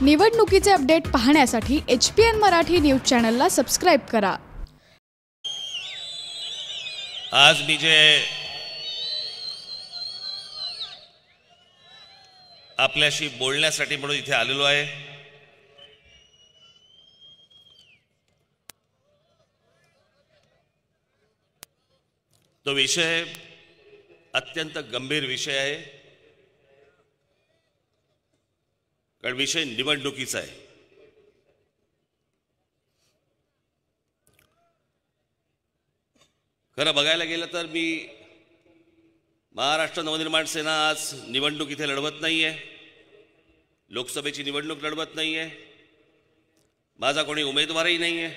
निवडणुकीचे अपडेट पाहण्यासाठी HPN Marathi news चॅनलला सबस्क्राइब करा। आज मी जे आपल्याशी बोलण्यासाठी म्हणून इथे आलेलो आहे, तो विषय अत्यंत गंभीर विषय आहे, कारण विषय निवडणुकीचा आहे। खरं बघायला गेलं तर मी महाराष्ट्र नवनिर्माण सेना आज निवडणूक इथे लढवत नाहीये, लोकसभेची निवडणूक लढवत नाहीये, माझा कोणी उमेदवारही नाहीये।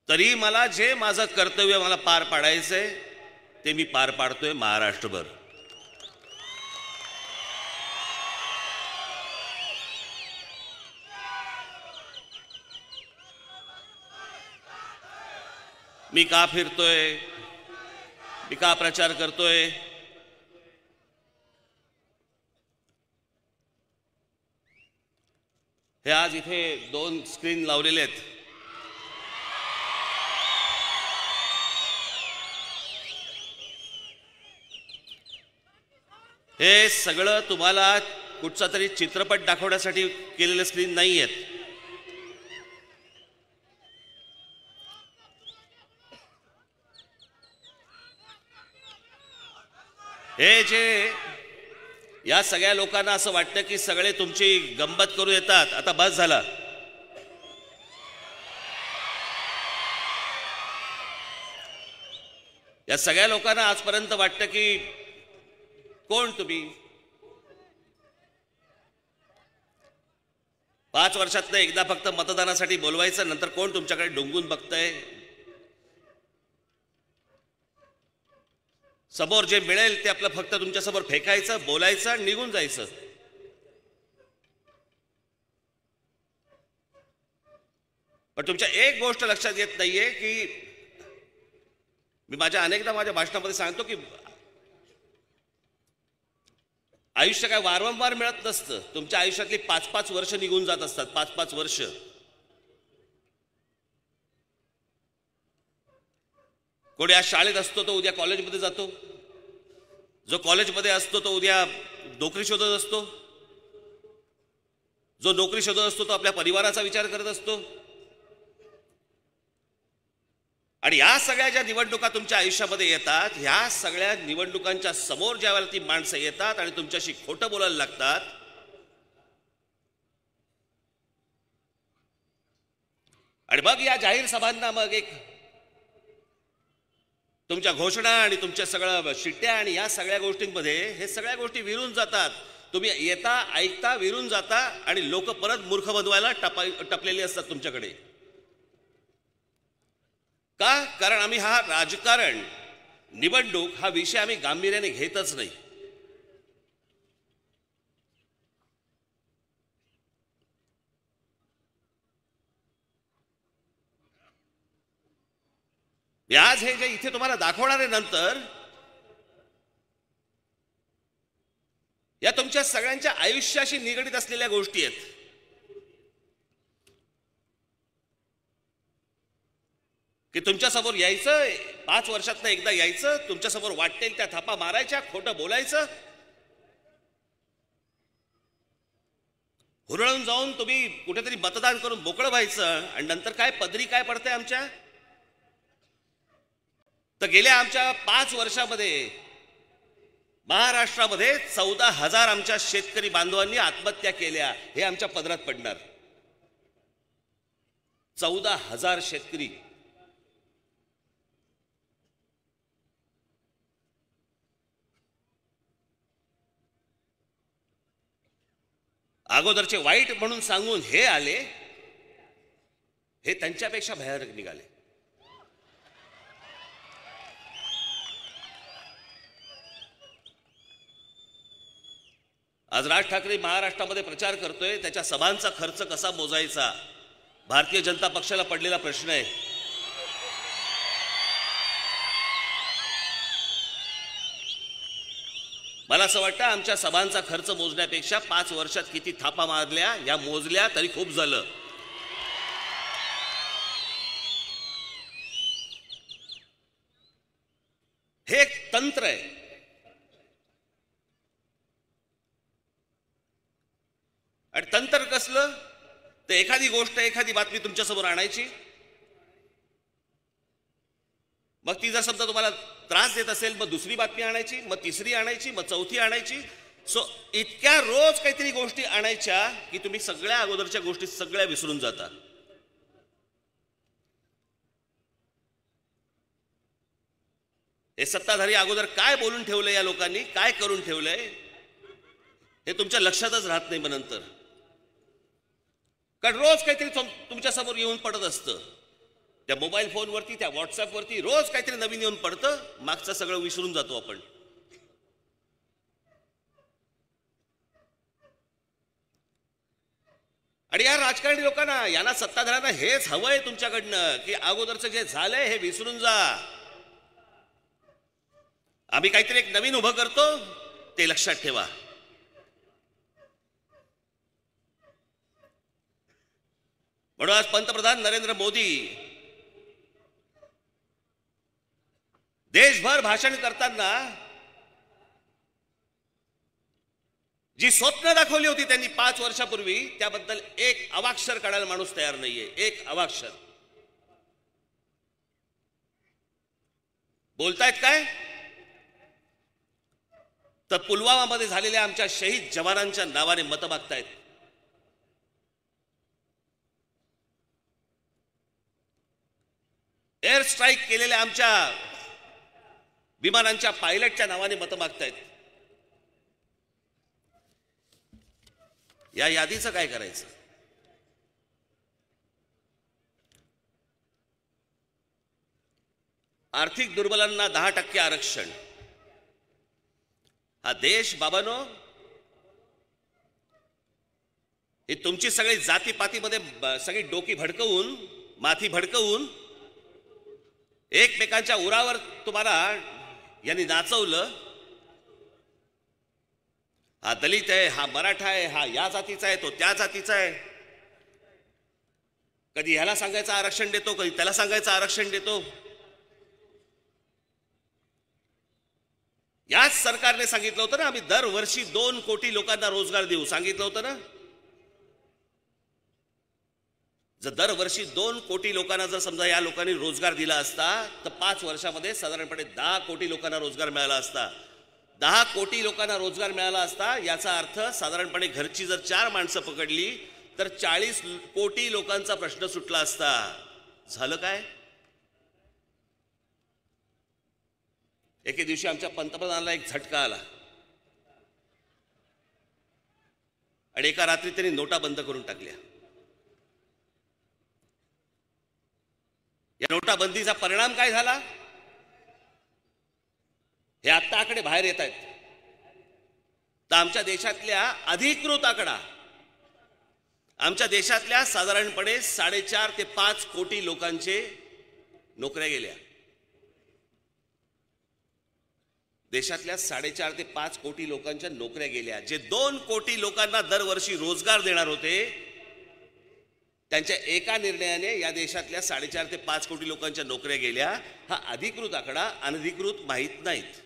तरी मला जे माझं कर्तव्य मला पार पाडायचंय ते मी पार पाडतोय महाराष्ट्रभर। मी का फिरतोय, मी का प्रचार करतोय, हे आज इथे 2 स्क्रीन लावलेले आहेत। हे सगळं तुम्हाला कुठचा तरी चित्रपट दाखवण्यासाठी केलेले स्क्रीन नाही आहेत। हे जे या सगळ्या लोकांना असं वाटतं की सगळे तुमची गंमत करू येतात, आता बस झाला। या सगळ्या लोकांना आजपर्यंत वाटतं की कोण तुम्ही, 5 वर्षातनं एकदा फक्त मतदानासाठी बोलवायचं, नंतर कोण तुमच्याकडे डोंगून बघतंय, समोर जे मिळेल ते आपलं फक्त तुमच्यासमोर फेकायचं, बोलायचं आणि निघून जायचं। पण तुमच्या एक गोष्ट लक्षात येत नाहीये की मी अनेकदा माझ्या भाषणामध्ये सांगतो की आयुष्य काय वारंवार मिळत नसतं। तुमच्या आयुष्यातली 5-5 वर्ष निघून जात असतात, 5-5 वर्ष। कोणी आज शाळेत असतो तो उद्या कॉलेजमध्ये जातो, जो कॉलेजमध्ये असतो तो उद्या नोकरी शोधत असतो, जो नोकरी शोधत असतो तो आपल्या परिवाराचा विचार करत असतो। आणि या सगळ्या ज्या निवडणुका तुमच्या आयुष्यामध्ये येतात, ह्या सगळ्या निवडणुकांच्या समोर ज्या वेळेला ती माणसं येतात आणि तुमच्याशी खोटं बोलायला लागतात, आणि मग या जाहीर सभांना मग एक तुमच्या घोषणा आणि तुमच्या सगळ्या शिट्ट्या आणि या सगळ्या गोष्टींमध्ये हे सगळ्या गोष्टी विरून जातात। तुम्ही येता, ऐकता, विरून जाता आणि लोक परत मूर्ख बनवायला टपलेली असतात तुमच्याकडे। का? कारण आम्ही हा राजकारण, निवडणूक हा विषय आम्ही गांभीर्याने घेतच नाही। आज हे जे इथे तुम्हाला दाखवणार आहे नंतर, या तुमच्या सगळ्यांच्या आयुष्याशी निगडीत असलेल्या गोष्टी आहेत। की तुमच्यासमोर यायचं, 5 वर्षातनं एकदा यायचं, तुमच्यासमोर वाटेल त्या थापा मारायच्या, खोटं बोलायचं, हुरळून जाऊन तुम्ही कुठेतरी मतदान करून मोकळं व्हायचं, आणि नंतर काय पदरी काय पडतंय आमच्या। तर गेल्या आमच्या 5 वर्षामध्ये महाराष्ट्रामध्ये 14,000 आमच्या शेतकरी बांधवांनी आत्महत्या केल्या, हे आमच्या पदरात पडणार। 14,000 शेतकरी। अगोदरचे वाईट म्हणून सांगून हे आले, हे त्यांच्यापेक्षा भयानक निघाले। आज राज ठाकरे महाराष्ट्रामध्ये प्रचार करतोय, त्याच्या सभांचा खर्च कसा मोजायचा, भारतीय जनता पक्षाला पडलेला प्रश्न आहे। मला असं वाटतं आमच्या सभांचा खर्च मोजण्यापेक्षा 5 वर्षात किती थापा मारल्या या मोजल्या तरी खूप झालं. हे एक तंत्र आहे. आणि तंत्र कसलं तर एखादी गोष्ट एखादी बातमी तुमच्यासमोर आणायची, मग ती जर समजा तुम्हाला त्रास देत असेल मग दुसरी बातमी आणायची, मग तिसरी आणायची, मग चौथी आणायची. सो इतक्या रोज काहीतरी गोष्टी आणायच्या की तुम्ही सगळ्या अगोदरच्या गोष्टी सगळ्या विसरून जाता. हे सत्ताधारी अगोदर काय बोलून ठेवलंय या लोकांनी, काय करून ठेवलंय हे तुमच्या लक्षातच राहत नाही. मग नंतर कारण रोज काहीतरी तुमच्या समोर येऊन पडत असतं. त्या मोबाईल फोनवरती, त्या व्हॉट्सअपवरती रोज काहीतरी नवीन येऊन पडतं. मागचं सगळं विसरून जातो आपण. आणि या राजकारणी लोकांना, यांना सत्ताधाऱ्यांना हेच हवंय तुमच्याकडनं की अगोदरचं जे झालंय हे विसरून जा. आम्ही काहीतरी एक नवीन उभं करतो ते लक्षात ठेवा. म्हणून आज पंतप्रधान नरेंद्र मोदी देशभर भाषण करताना जी स्वप्न दाखवली होती त्यांनी 5 वर्षापूर्वी, त्याबद्दल एक अवाक्षर काढायला माणूस तयार नाहीये. एक अवाक्षर. बोलतायत काय तर पुलवामामध्ये झालेल्या आमच्या शहीद जवानांच्या नावाने मतं मागतायत. एअर स्ट्राईक केलेल्या आमच्या विमानांच्या पायलटच्या नावाने मतं मागतायत. या यादीचं काय करायचं? आर्थिक दुर्बलांना 10% आरक्षण. हा देश बाबांनो, ही तुमची सगळी जातीपातीमध्ये सगळी डोकी भडकवून, माथी भडकवून एकमेकांच्या उरावर तुम्हाला यांनी नाचवलं. हा दलित आहे, हा मराठा आहे, हा या जातीचा आहे, तो त्या जातीचा आहे. कधी ह्याला सांगायचं आरक्षण देतो, कधी त्याला सांगायचं आरक्षण देतो. याच सरकारने सांगितलं होतं ना, आम्ही दरवर्षी 2 कोटी लोकांना रोजगार देऊ. सांगितलं होतं ना. जर दरवर्षी 2 कोटी लोकांना जर समजा या लोकांनी रोजगार दिला असता तर 5 वर्षामध्ये साधारणपणे 10 कोटी लोकांना रोजगार मिळाला असता. 10 कोटी लोकांना रोजगार मिळाला असता याचा अर्थ साधारणपणे घरची जर 4 माणसं पकडली तर 40 कोटी लोकांचा प्रश्न सुटला असता. झालं काय? एके दिवशी आमच्या पंतप्रधानाला एक झटका आला आणि एका रात्री त्यांनी नोटा बंद करून टाकल्या. या नोटाबंदीचा परिणाम काय झाला हे आता आकडे बाहेर येत आहेत. तर आमच्या देशातल्या अधिकृत आकडा, आमच्या देशातल्या साधारणपणे 4.5 ते 5 कोटी लोकांचे नोकऱ्या गेल्या. देशातल्या 4.5 ते 5 कोटी लोकांच्या नोकऱ्या गेल्या. जे 2 कोटी लोकांना दरवर्षी रोजगार देणार होते त्यांच्या एका निर्णयाने या देशातल्या 4.5 ते 5 कोटी लोकांच्या नोकऱ्या गेल्या. हा अधिकृत आकडा, अनधिकृत माहीत नाहीत.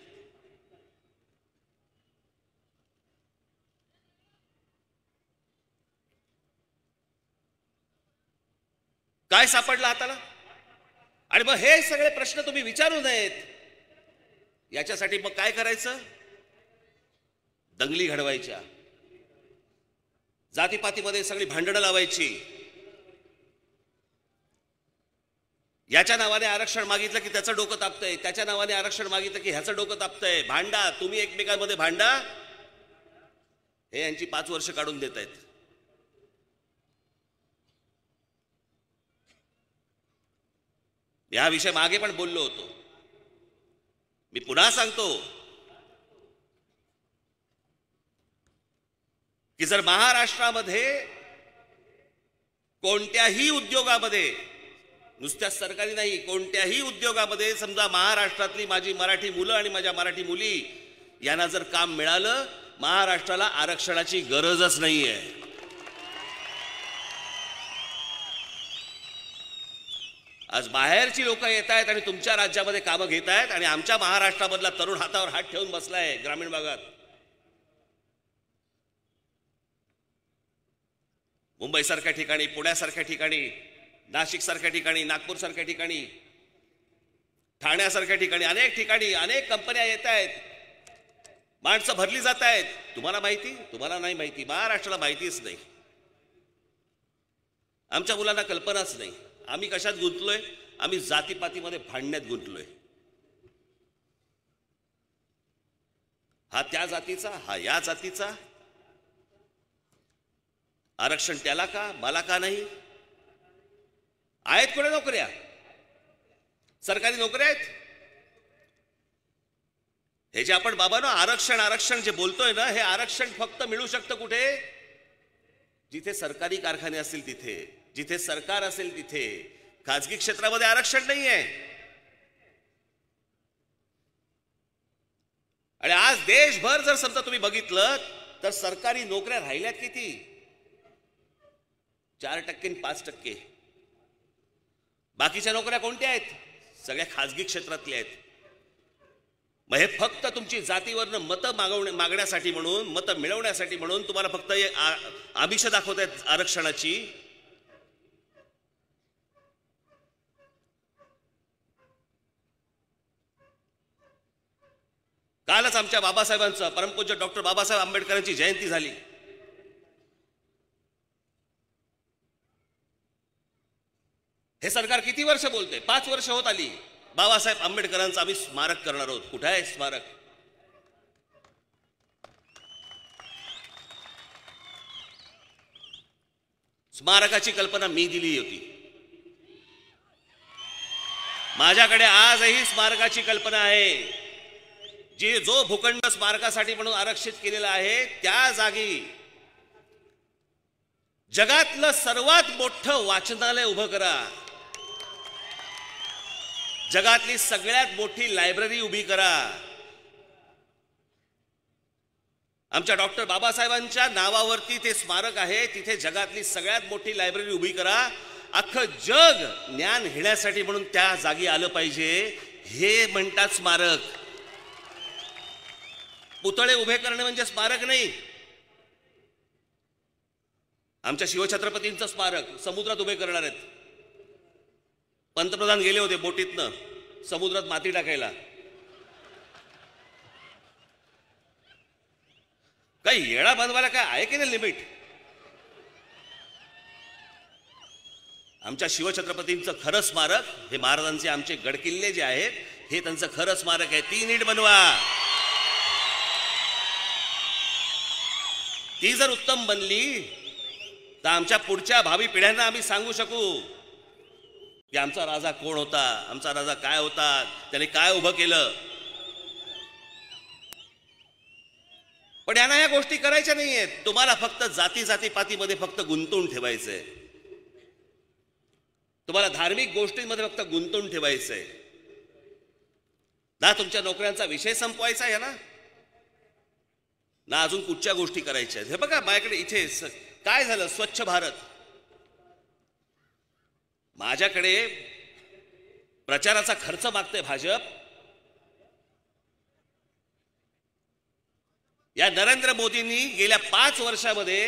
काय सापडलं हाताला? आणि मग हे सगळे प्रश्न तुम्ही विचारू नयेत याच्यासाठी मग काय करायचं? दंगली घडवायच्या, जातीपातीमध्ये सगळी भांडणं लावायची. याच्या नावाने आरक्षण मागितलं की त्याचं डोकं तापतंय, त्याच्या नावाने आरक्षण मागितलं की ह्याचं डोकं तापतंय. भांडा, तुम्ही एकमेकांमध्ये भांडा. हे यांची 5 वर्ष काढून देत आहेत. या विषय मागे पण बोललो होतो. मी पुन्हा सांगतो की जर महाराष्ट्रामध्ये कोणत्याही उद्योगामध्ये, नुसत्या सरकारी नाही, कोणत्याही उद्योगामध्ये समजा महाराष्ट्रातली माझी मराठी मुलं आणि माझ्या मराठी मुली यांना जर काम मिळालं, महाराष्ट्राला आरक्षणाची गरजच नाहीये. आज बाहेरची लोक येत आहेत आणि तुमच्या राज्यामध्ये कामं घेत आहेत आणि आमच्या महाराष्ट्रामधला तरुण हातावर हात ठेवून बसलाय ग्रामीण भागात. मुंबईसारख्या ठिकाणी, पुण्यासारख्या ठिकाणी, नाशिकसारख्या ठिकाणी, नागपूरसारख्या ठिकाणी, ठाण्यासारख्या ठिकाणी, अनेक ठिकाणी अनेक कंपन्या येत आहेत, माणसं भरली जात आहेत. तुम्हाला माहिती? तुम्हाला नाही माहिती. महाराष्ट्राला माहितीच नाही. आमच्या मुलांना कल्पनाच नाही. आम्ही कशात गुंतलोय? आम्ही जातीपातीमध्ये भांडण्यात गुंतलोय. हा त्या जातीचा, हा या जातीचा, आरक्षण त्याला का, मला का नाही? आहेत कोणा नोकऱ्या? सरकारी नोकऱ्या आहेत. हे जे आपण बाबांनो आरक्षण आरक्षण जे बोलतोय ना, हे आरक्षण फक्त मिळू शकतं कुठे? जिथे सरकारी कारखाने असतील तिथे, जिथे सरकार असेल तिथे. खाजगी क्षेत्रामध्ये आरक्षण नाहीये. आणि आज देशभर जर समजा तुम्ही बघितलं तर सरकारी नोकऱ्या राहिल्यात किती? 4% आणि 5%. बाकीच्या नोकऱ्या कोणत्या आहेत? सगळ्या खाजगी क्षेत्रातल्या आहेत. मग हे फक्त तुमची जातीवरनं मतं मागण्यासाठी म्हणून, मतं मिळवण्यासाठी म्हणून तुम्हाला फक्त आमिष दाखवत आहेत आरक्षणाची. कालच आमच्या बाबासाहेबांचं, परमपूज्य डॉक्टर बाबासाहेब आंबेडकरांची जयंती झाली. हे सरकार किती वर्ष बोलते? 5 वर्ष होत आली. बाबासाहेब आंबेडकरांचं आम्ही स्मारक करणार आहोत. कुठे आहे स्मारक? स्मारकाची कल्पना मी दिली होती. माझ्याकडे आजही स्मारकाची कल्पना आहे. जो भूखंड स्मारकासाठी म्हणून आरक्षित केलेला आहे त्या जागी जगातलं सर्वात मोठं वाचनालय उभं करा. जगातली सगळ्यात मोठी लायब्ररी उभी करा. आमच्या डॉक्टर बाबासाहेबांच्या नावावरती ते स्मारक आहे, तिथे जगातली सगळ्यात मोठी लायब्ररी उभी करा. अख्खं जग ज्ञान घेण्यासाठी म्हणून त्या जागी आलं पाहिजे. हे म्हणतात स्मारक. पुतळे उभे करणे म्हणजे स्मारक नाही. आमच्या शिवछत्रपतींचं स्मारक समुद्रात उभे करणार आहेत. पंतप्रधान गेले होते बोटीतनं समुद्रात माती टाकायला. काही येळा बांधवायला काय आहे की नाही लिमिट? आमच्या शिवछत्रपतींचं खरं स्मारक हे महाराजांचे आमचे गडकिल्ले जे आहेत हे त्यांचं खरं स्मारक आहे. ती नीट बनवा. ती जर उत्तम बनली तर आमच्या पुढच्या भावी पिढ्यांना आम्ही सांगू शकू की आमचा राजा कोण होता, आमचा राजा काय होता, त्याने काय उभं केलं. पण यांना या गोष्टी करायच्या नाहीयेत. तुम्हाला फक्त जातीपातीमध्ये फक्त गुंतवून ठेवायचंय. तुम्हाला धार्मिक गोष्टींमध्ये फक्त गुंतवून ठेवायचंय ना. तुमच्या नोकऱ्यांचा विषय संपवायचा आहे ना अजून कुठच्या गोष्टी करायच्या आहेत. हे बघा माझ्याकडे इथे काय झालं. स्वच्छ भारत. माझ्याकडे प्रचाराचा खर्च मागते भाजप. या नरेंद्र मोदींनी गेल्या 5 वर्षामध्ये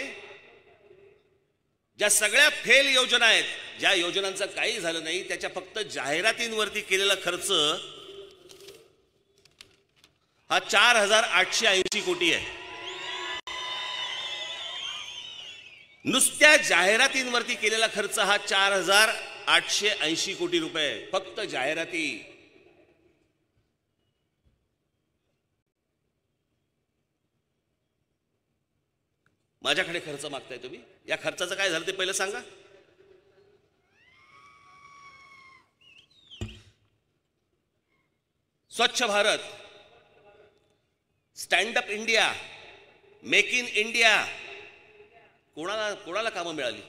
ज्या सगळ्या फेल योजना आहेत, ज्या योजनांचं काही झालं नाही, त्याच्या फक्त जाहिरातींवरती केलेला खर्च हा 4,880 कोटी आहे. नुसत्या जाहिरातींवरती केलेला खर्च हा 4,880 कोटी रुपये. फक्त जाहिराती. माझ्याकडे खर्च मागताय तुम्ही. या खर्चाचं काय झालं ते पहिलं सांगा. स्वच्छ Bharat, stand up India, make in India, कोणाला कामं मिळाली?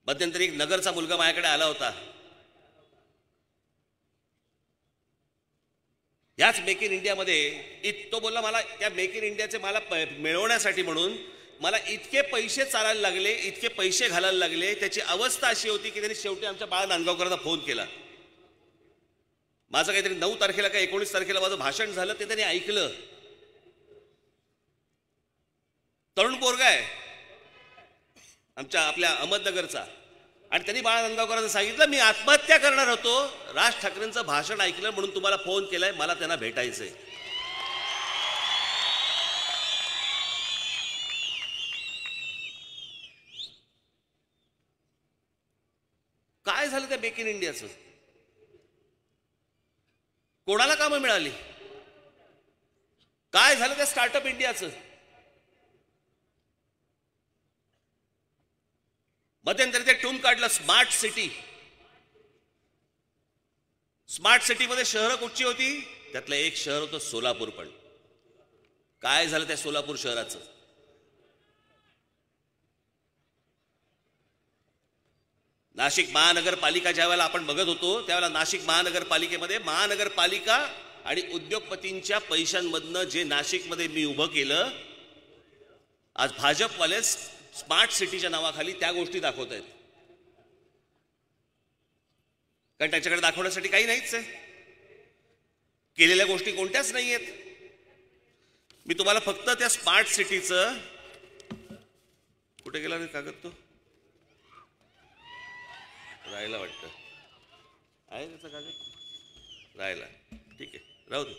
मध्यंतरी एक नगरचा मुलगा माझ्याकडे आला होता. याच मेक इन इंडियामध्ये तो बोलला मला त्या मेक इन इंडियाचे मला मिळवण्यासाठी म्हणून मला इतके पैसे चालायला लागले, इतके पैसे घालायला लागले, त्याची अवस्था अशी होती की त्यांनी शेवटी आमच्या बाळा नांदगावकरांना फोन केला. माझं काहीतरी 9 तारखेला का 19 तारखेला माझं भाषण झालं, ते त्यांनी ऐकलं. तरुण पोरगा आहे आपल्या अहमदनगरचा, आणि त्यांनी बाळा नांदगावकरांना सांगितलं मी आत्महत्या करणार होतो, राज ठाकरेंचं भाषण ऐकलं म्हणून तुम्हाला फोन केलाय, मला त्यांना भेटायचंय. काय झालं त्या मेक इन इंडियाचं? कोणाला कामं मिळाली? काय झालं त्या स्टार्टअप इंडियाचं? मध्यंतरी ते टूम काढलं स्मार्ट सिटी. स्मार्ट सिटीमध्ये शहरं कुठची होती? त्यातलं एक शहर होतं सोलापूर. पण काय झालं त्या सोलापूर शहराचं? नाशिक महानगरपालिका ज्या वेळेला आपण बघत होतो त्यावेळेला नाशिक महानगरपालिकेमध्ये महानगरपालिका आणि उद्योगपतींच्या पैशांमधनं जे नाशिकमध्ये मी उभं केलं, आज भाजपवाले स्मार्ट सिटीच्या नावाखाली त्या गोष्टी दाखवत आहेत. कारण त्याच्याकडे दाखवण्यासाठी काही नाहीच आहे, केलेल्या गोष्टी कोणत्याच नाही आहेत. मी तुम्हाला फक्त त्या स्मार्ट सिटीचं, कुठे गेला रे कागद? तो राहिला वाटतं, आहे त्याचा कागद? राहिला, ठीक आहे, राहू दे.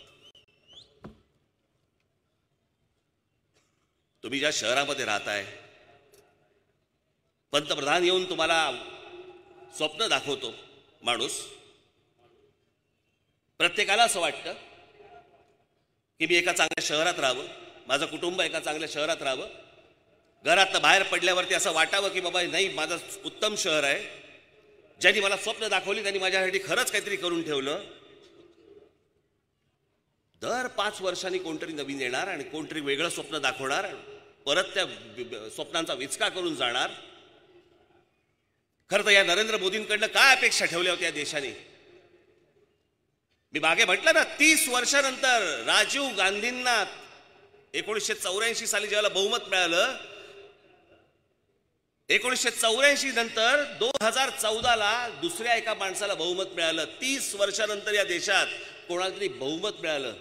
तुम्ही ज्या शहरामध्ये राहताय, पंतप्रधान येऊन तुम्हाला स्वप्न दाखवतो माणूस. प्रत्येकाला असं वाटतं की मी एका चांगल्या शहरात राहावं, माझं कुटुंब एका चांगल्या शहरात राहावं. घरातनं बाहेर पडल्यावरती असं वाटावं की बाबा नाही, माझं उत्तम शहर आहे, ज्यांनी मला स्वप्न दाखवली त्यांनी माझ्यासाठी खरंच काहीतरी करून ठेवलं. दर 5 वर्षांनी कोणतरी नवीन येणार आणि कोणतरी वेगळं स्वप्न दाखवणार, परत त्या स्वप्नांचा विचका करून जाणार. खरं तर या नरेंद्र मोदींकडनं काय अपेक्षा ठेवल्या होत्या देशाने? मी मागे म्हटलं ना, 30 वर्षानंतर राजीव गांधींना 1984 साली ज्यावेळेला बहुमत मिळालं, 1984 नंतर 2014ला दुसऱ्या एका माणसाला बहुमत मिळालं. 30 वर्षानंतर या देशात कोणाला तरी बहुमत मिळालं.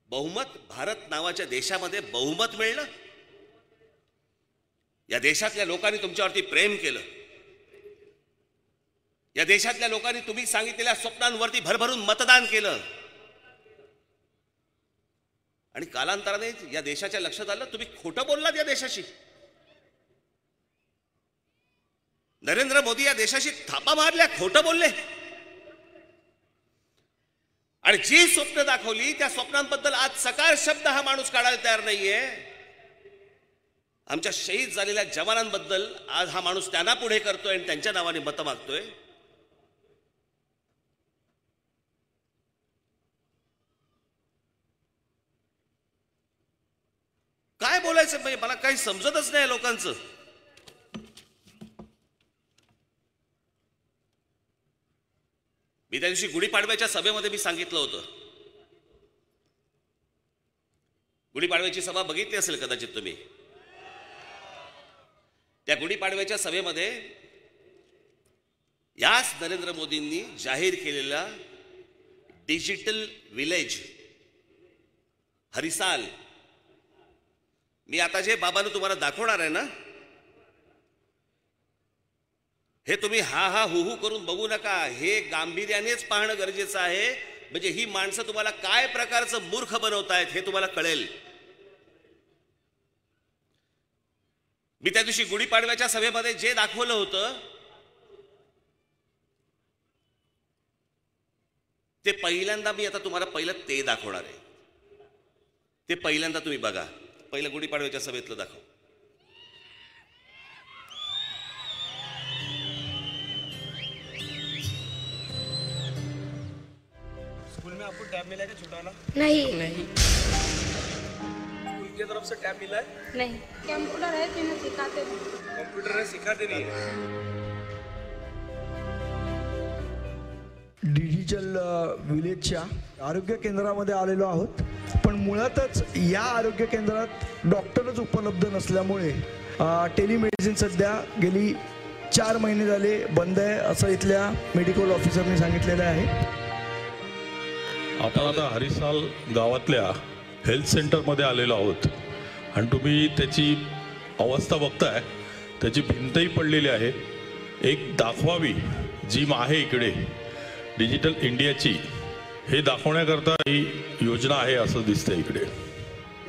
बहुमत, भारत नावाच्या देशामध्ये बहुमत मिळणं. या देशातल्या लोकांनी तुमच्यावरती प्रेम केलं. या देशातल्या लोकांनी तुम्ही सांगितलेल्या स्वप्नांवरती भरभरून मतदान केलं. आणि कालांतराने या देशाच्या लक्षात आलं तुम्ही खोटं बोललात या देशाशी. नरेंद्र मोदी या देशाशी थापा मारल्या, खोटं बोलले. आणि जी स्वप्न दाखवली त्या स्वप्नांबद्दल आज सकार शब्द हा माणूस काढायला तयार नाहीये. आमच्या शहीद झालेल्या जवानांबद्दल आज हा माणूस त्यांना पुढे करतोय आणि त्यांच्या नावाने मतं मागतोय. काय बोलायचं म्हणजे मला काही समजतच नाही लोकांचं. मी त्या दिवशी गुढीपाडव्याच्या सभेमध्ये मी सांगितलं होतं, गुढीपाडव्याची सभा बघितली असेल कदाचित तुम्ही. त्या गुढीपाडव्याच्या सभेमध्ये याच नरेंद्र मोदींनी जाहीर केलेला डिजिटल विलेज हरिसाल, मी आता जे बाबांना तुम्हाला दाखवणार आहे ना, हे तुम्ही हा हा हुहू करून बघू नका. हे गांभीर्यानेच पाहणं गरजेचं आहे. म्हणजे ही माणसं तुम्हाला काय प्रकारचं मूर्ख बनवतायत हे तुम्हाला कळेल. मी त्या दिवशी गुढीपाडव्याच्या सभेमध्ये जे दाखवलं होतं ते पहिल्यांदा मी आता तुम्हाला पहिलं ते दाखवणार आहे. ते पहिल्यांदा तुम्ही बघा. पहिलं गुढीपाडव्याच्या सभेतलं दाखव. स्कूल में आपको टैब मिला है क्या छुटाना? नहीं स्कूल की तरफ से टैब मिला है? नहीं कंप्यूटर है जिन्हें सिखाते नहीं। कंप्यूटर है, सिखाते नहीं है। डिजिटल विलेजच्या आरोग्य केंद्रामध्ये आलेलो आहोत. पण मुळातच या आरोग्य केंद्रात डॉक्टरच उपलब्ध नसल्यामुळे टेलिमेडिसिन सध्या गेली 4 महिने झाले बंद आहे असं इथल्या मेडिकल ऑफिसरने सांगितलेलं आहे. आपण आता हरिसाल गावातल्या हेल्थ सेंटरमध्ये आलेलो आहोत आणि तुम्ही त्याची अवस्था बघताय. त्याची भिंतही पडलेली आहे. एक दाखवावी जिम आहे इकडे डिजिटल इंडियाची, हे दाखवण्याकरता ही योजना आहे असं दिसतंय इकडे.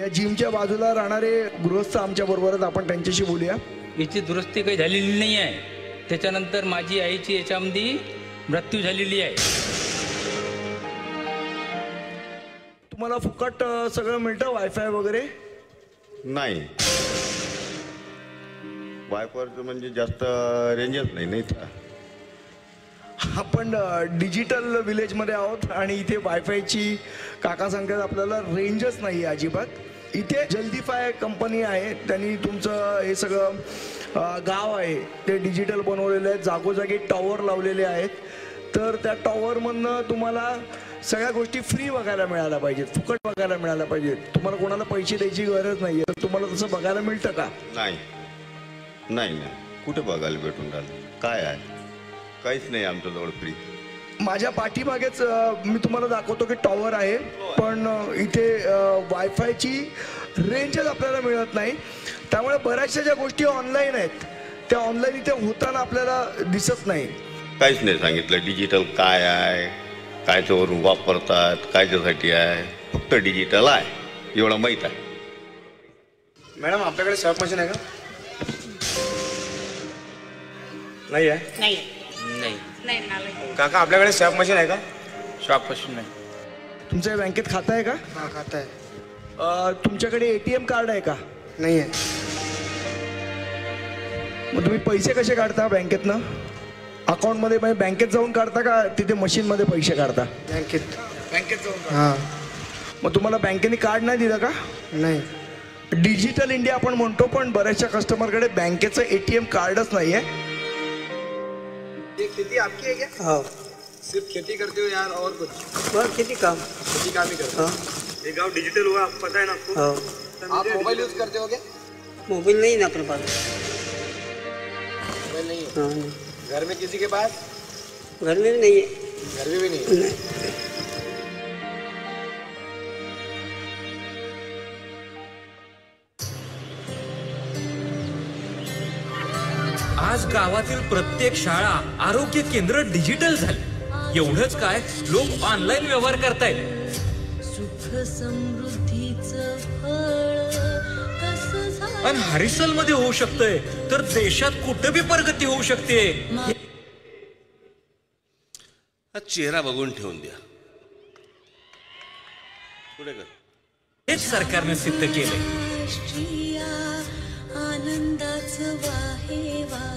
या जिमच्या बाजूला राहणारे गृहस्थ आमच्या बरोबरच, आपण त्यांच्याशी बोलूया. याची दुरुस्ती काही झालेली नाही आहे. त्याच्यानंतर माझी आईची याच्यामध्ये मृत्यू झालेली आहे. तुम्हाला फुकट सगळं मिळतं वायफाय वगैरे? नाही, वायफायचं म्हणजे जास्त रेंजच नाही. आपण डिजिटल विलेजमध्ये आहोत आणि इथे वायफायची काका सांगतात आपल्याला रेंजच नाही आहे अजिबात. इथे जल्दीफाय कंपनी आहे, त्यांनी तुमचं हे सगळं गाव आहे ते डिजिटल बनवलेलं आहे. जागोजागी टॉवर लावलेले आहेत. तर त्या टॉवरमधनं तुम्हाला सगळ्या गोष्टी फ्री बघायला मिळायला पाहिजेत, फुकट बघायला मिळायला पाहिजेत. तुम्हाला कोणाला पैसे द्यायची गरज नाही आहे. तर तुम्हाला तसं बघायला मिळतं का? नाही नाही नाही, कुठे बघायला भेटून राहिलं? काय आहे? काहीच नाही आमच्याजवळ फ्री. माझ्या पाठीमागेच मी तुम्हाला दाखवतो की टॉवर आहे, पण इथे वायफायची रेंजच आपल्याला मिळत नाही. त्यामुळे बऱ्याचशा ज्या गोष्टी ऑनलाईन आहेत त्या ऑनलाईन इथे होताना आपल्याला दिसत नाही. काहीच नाही सांगितलं. डिजिटल काय आहे, कायच्यावरून वापरतात, कायच्यासाठी आहे, फक्त डिजिटल आहे एवढं माहीत आहे. मॅडम आपल्याकडे स्वॅप मशीन आहे का? नाही आहे. नाही नाही नाही नाही. काका आपल्याकडे स्वॅप मशीन आहे का? शॉप पासून नाही. तुमच्या बँकेत खातं आहे का? हा, खातं आहे. तुमच्याकडे ATM कार्ड आहे का? नाही आहे. मग तुम्ही पैसे कसे काढता बँकेतनं? अकाउंटमध्ये म्हणजे बँकेत जाऊन काढता का तिथे मशीनमध्ये पैसे काढता? बँकेत जाऊन. हां. मग तुम्हाला बँकेने कार्ड नाही दिलं का? नाही. डिजिटल इंडिया आपण म्हणतो, पण बऱ्याचशा कस्टमरकडे बँकेचं ATM कार्डच नाही आहे. ये खेती आपकी है क्या? हाँ. सिर्फ खेती करते हो यार और कुछ? बस खेती काम ही करते हो? ये गाँव डिजिटल हुआ, पता है ना आपको? हाँ. आप मोबाइल यूज करते हो क्या? मोबाइल नहीं ना अपने पास. मोबाइल नहीं है? हाँ. घर में किसी के पास? घर में भी नहीं है. घर में भी नहीं है? नहीं. आज गावातील प्रत्येक शाळा, आरोग्य केंद्र डिजिटल झाली. एवढंच काय, लोक ऑनलाईन व्यवहार करतायत. सुख समृद्धीचं फळ कसं झालं. आणि हरिसल मध्ये होऊ शकतंय तर देशात कुठे बी प्रगती होऊ शकते. हा चेहरा बघून ठेवून द्या. पुढे कर. हेच सरकारने सिद्ध केलंय. आनंदाचं वाहे वार.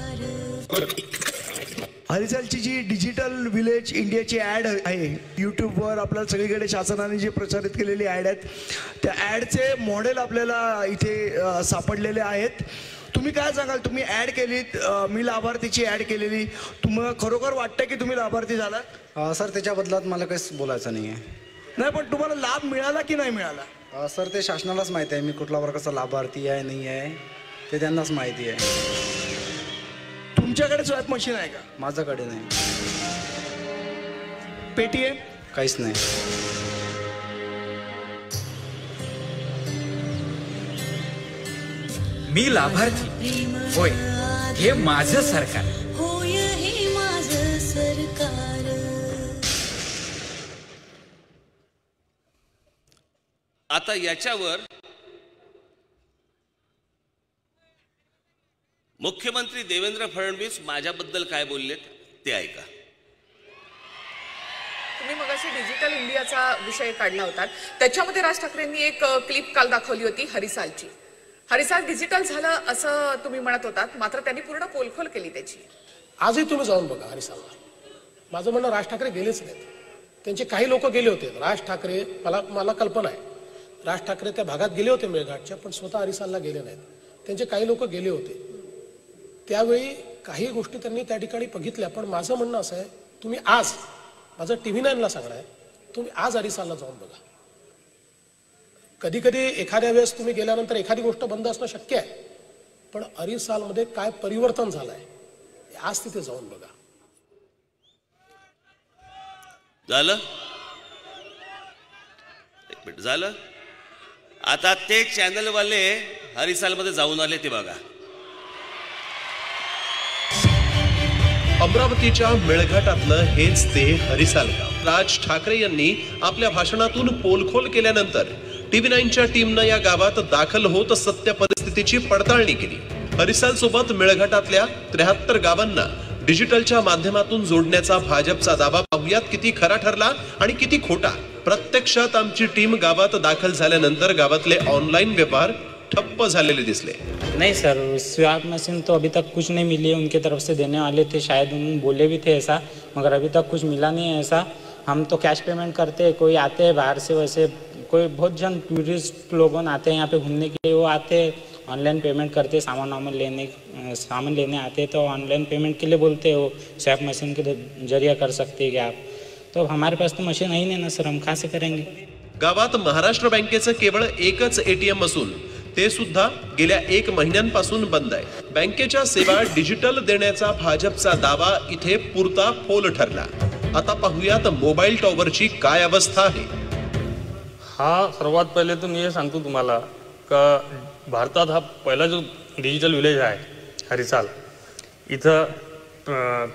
हरिसालची जी डिजिटल विलेज इंडियाची ॲड आहे यूट्यूबवर, आपल्याला सगळीकडे शासनाने जे प्रसारित केलेली ॲड आहेत त्या ॲडचे मॉडेल आपल्याला इथे सापडलेले आहेत. तुम्ही काय सांगाल? तुम्ही ॲड केलीत, मी लाभार्थीची ॲड केलेली, तुम्हाला खरोखर वाटतं की तुम्ही लाभार्थी झालात? सर त्याच्या बदलात मला काहीच बोलायचं नाही आहे. नाही, पण तुम्हाला लाभ मिळाला की नाही मिळाला? सर ते शासनालाच माहिती आहे मी कुठल्या प्रकारचा लाभार्थी आहे नाही आहे, ते त्यांनाच माहिती आहे. तुमच्याकडे स्वॅप मशीन आहे का? माझ्याकडे नाही. पेटीएम? काहीच नाही. मी लाभार्थी होय, हे माझं सरकार. होय हे माझं सरकार. आता याच्यावर मुख्यमंत्री देवेंद्र फडणवीस माझ्याबद्दल काय बोललेत ते ऐका. तुम्ही मगाशी डिजिटल इंडियाचा विषय काढला होता, त्याच्यामध्ये राज ठाकरेंनी एक क्लिप काल दाखवली होती हरिसालची. हरिसाल डिजिटल झालं असं तुम्ही म्हणत होतात, मात्र त्यांनी पूर्ण पोलखोल केली त्याची. आजही तुम्ही जाऊन बघा हरिसालला. माझं म्हणणं राज ठाकरे गेलेच नाहीत. त्यांचे काही लोक गेले होते. राज ठाकरे, मला कल्पना आहे राज ठाकरे त्या भागात गेले होते मेळघाटच्या, पण स्वतः हरिसालला गेले नाहीत. त्यांचे काही लोक गेले होते. त्यावेळी काही गोष्टी त्यांनी त्या ठिकाणी बघितल्या. पण माझं म्हणणं असं आहे, तुम्ही आज माझं TV9ला सांगणं आहे, तुम्ही आज हरिसालला जाऊन बघा. कधी कधी एखाद्या वेळेस तुम्ही गेल्यानंतर एखादी गोष्ट बंद असणं शक्य आहे, पण हरिसालमध्ये काय परिवर्तन झालंय आज तिथे जाऊन बघा. झालं, एक मिनिट झालं. आता ते चॅनलवाले हरिसालमध्ये जाऊन आले ते बघा. अमरावतीच्या मेळघाटातलं हेच ते हरिसाल गाव. राज ठाकरे यांनी आपल्या भाषणातून पोलखोल केल्यानंतर TV9च्या टीमनं या गावात दाखल होत सत्य परिस्थितीची पडताळणी केली. हरिसाल सोबत मेळघाटातल्या 73 गावांना डिजिटलच्या माध्यमातून जोडण्याचा भाजपचा दावा पाहूयात किती खरा ठरला आणि किती खोटा. प्रत्यक्षात आमची टीम गावात दाखल झाल्यानंतर गावातले ऑनलाईन व्यवहार ठप्प झालेले दिसले. नहीं सर, स्वैप मशीन तो अभी तक कुछ नहीं मिली है. उनके तरफ से देने वाले थे, शायद उन्होंने बोले भी थे ऐसा, मगर अभी तक कुछ मिला नहीं है ऐसा. हम तो कैश पेमेंट करते हैं, कोई आते हैं बाहर से, वैसे कोई बहुत जन टूरिस्ट लोगों आते हैं यहाँ पे घूमने के लिए, वो आते हैं ऑनलाइन पेमेंट करते, सामान लेने आते हैं तो ऑनलाइन पेमेंट के लिए बोलते हैं, वो स्वैप मशीन के जरिए कर सकते हैं क्या आप. तो हमारे पास तो मशीन ही नहीं ना सर, हम कहाँ से करेंगे. गावात महाराष्ट्र बँकेचं केवळ एकच ATM असून ते सुद्धा गेल्या 1 महिन्यांपासून बंद आहे. बँकेच्या सेवा डिजिटल देण्याचा भाजपचा दावा इथे पुरता फोल ठरला. आता पाहूयात मोबाईल टॉवरची काय अवस्था आहे. हा सर्वात पहिले तर मी हे सांगतो तुम्हाला का भारतात हा पहिला जो डिजिटल विलेज आहे हरिसाल, इथं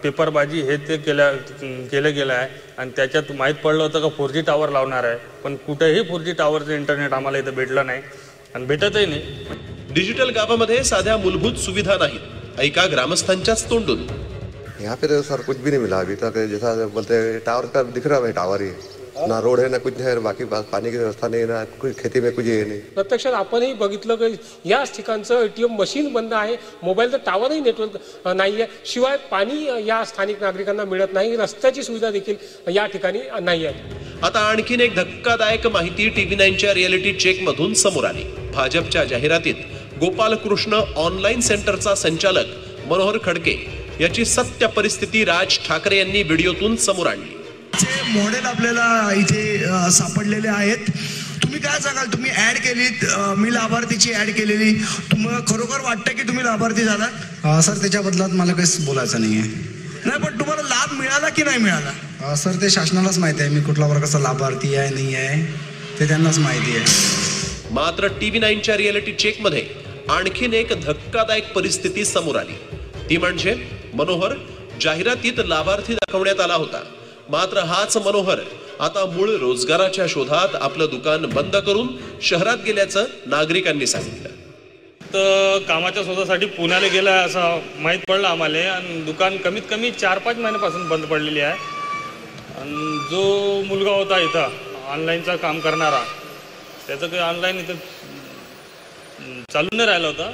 पेपरबाजी हे ते केलं गेलं आहे आणि त्याच्यात माहीत पडलं होतं का 4G टावर लावणार आहे, पण कुठेही 4G टावरचं इंटरनेट आम्हाला इथं भेटलं नाही आणि भेटतही नाही. डिजिटल गावामध्ये साध्या मूलभूत सुविधा नाहीत. ऐका ग्रामस्थांच्याच तोंडून. यहाँ पे तो सर कुछ भी नहीं मिला अभी तक. जैसा बोलते हैं टावर का दिख रहा है, टावर ही ना रोड है ना कुछ है, बाकी पानी की व्यवस्था नहीं ना कुछ, खेती में कुछ है नहीं. प्रत्यक्षात आपणही बघितलं की याच ठिकाणचं ATM मशीन बंद आहे, मोबाईलचं टावरही नेटवर्क नाही आहे, शिवाय पाणी या स्थानिक नागरिकांना मिळत नाही, रस्त्याची सुविधा देखील या ठिकाणी नाही आहे. आता आणखीन एक धक्कादायक माहिती TV9च्या रियालिटी चेक मधून समोर आली. भाजपच्या जाहिरातीत गोपालकृष्ण ऑनलाईन सेंटरचा संचालक मनोहर खडके याची सत्य परिस्थिती राज ठाकरे यांनी व्हिडिओतून समोर आणली. मॉडेल आपल्याला इथे सापडलेले आहेत. तुम्ही काय सांगाल, तुम्ही ऍड केलीत, मी लाभार्थीची ऍड केलेली, तुम्हाला खरोखर वाटतं की तुम्ही लाभार्थी झाला? सर त्याच्या बदलात मला काहीच बोलायचं नाहीये. नाही, पण तुम्हाला लाभ मिळाला की नाही मिळाला? सर ते शासनालाच माहिती आहे, मी कुठला वर्गाचा लाभार्थी आहे नाही आहे ते त्यांनाच माहिती आहे. मात्र TV9च्या रियालिटी चेक मध्ये आणखीन एक धक्कादायक परिस्थिती समोर आली. ती म्हणजे मनोहर जाहिरातीत लाभार्थी दाखवण्यात आला होता, मात्र हाच मनोहर आता मूळ रोजगाराच्या शोधात आपलं दुकान बंद करून शहरात गेल्याचं नागरिकांनी सांगितलं. तर कामाच्या शोधासाठी पुण्याला गेला असं माहीत पडलं आम्हाला आणि दुकान कमीत कमी 4-5 महिन्यापासून बंद पडलेली आहे. आणि जो मुलगा होता इथं ऑनलाईनचं काम करणारा, त्याचं काही ऑनलाईन इथं चालू नाही राहिलं होतं.